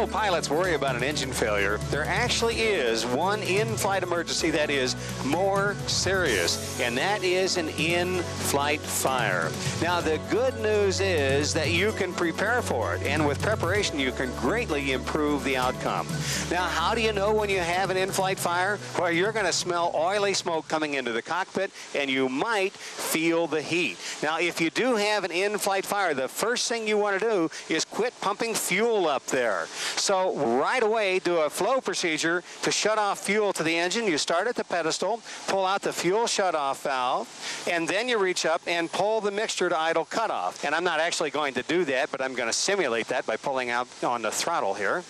know pilots worry about an engine failure, there actually is one in-flight emergency that is more serious, and that is an in-flight fire. Now, the good news is that you can prepare for it, and with preparation, you can greatly improve the outcome. Now, how do you know when you have an in-flight fire? Well, you're going to smell oily smoke coming into the cockpit, and you might feel the heat. Now, if you do have an in-flight fire, the first thing you want to do is quit pumping fuel up there. So right away, do a flow procedure to shut off fuel to the engine. You start at the pedestal, pull out the fuel shutoff valve, and then you reach up and pull the mixture to idle cutoff. And I'm not actually going to do that, but I'm going to simulate that by pulling out on the throttle here.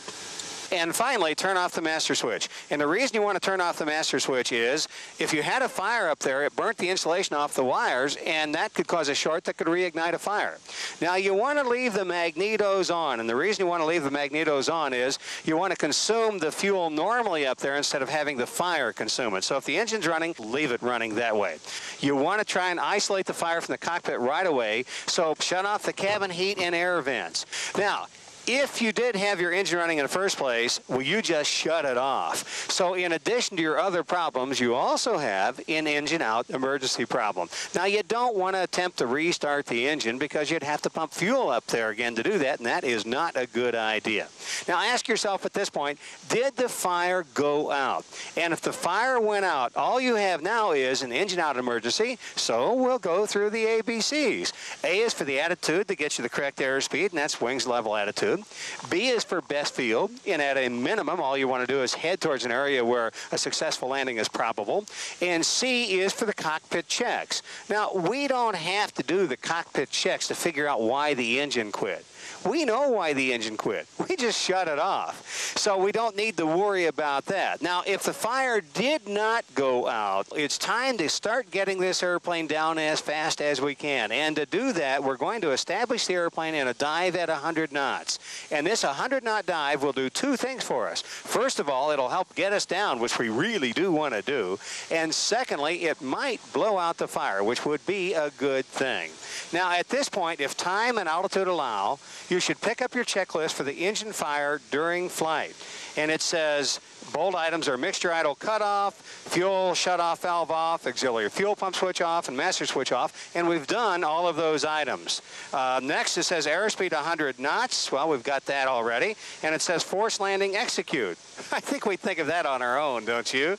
And finally, turn off the master switch. And the reason you want to turn off the master switch is if you had a fire up there, it burnt the insulation off the wires, and that could cause a short that could reignite a fire. Now, you want to leave the magnetos on, and the reason you want to leave the magnetos on is you want to consume the fuel normally up there instead of having the fire consume it. So if the engine's running, leave it running that way. You want to try and isolate the fire from the cockpit right away, so shut off the cabin heat and air vents. Now, if you did have your engine running in the first place, well, you just shut it off. So in addition to your other problems, you also have an engine out emergency problem. Now, you don't want to attempt to restart the engine because you'd have to pump fuel up there again to do that, and that is not a good idea. Now, ask yourself at this point, did the fire go out? And if the fire went out, all you have now is an engine out emergency, so we'll go through the ABCs. A is for the attitude that gets you the correct airspeed, and that's wings level attitude. B is for best field, and at a minimum, all you want to do is head towards an area where a successful landing is probable. And C is for the cockpit checks. Now, we don't have to do the cockpit checks to figure out why the engine quit. We know why the engine quit. We just shut it off. So we don't need to worry about that. Now, if the fire did not go out, it's time to start getting this airplane down as fast as we can. And to do that, we're going to establish the airplane in a dive at 100 knots. And this 100-knot dive will do two things for us. First of all, it'll help get us down, which we really do want to do. And secondly, it might blow out the fire, which would be a good thing. Now, at this point, if time and altitude allow, you should pick up your checklist for the engine fire during flight. And it says bold items are mixture idle cutoff, fuel shutoff valve off, auxiliary fuel pump switch off, and master switch off. And we've done all of those items. Next, it says airspeed 100 knots. Well, we've got that already. And it says forced landing execute. I think we think of that on our own, don't you?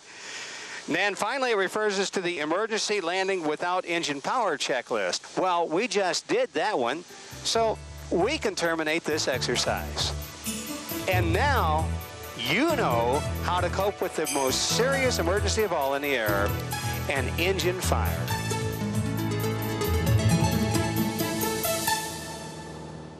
And then finally, it refers us to the emergency landing without engine power checklist. Well, we just did that one, so we can terminate this exercise. And now, you know how to cope with the most serious emergency of all in the air, an engine fire.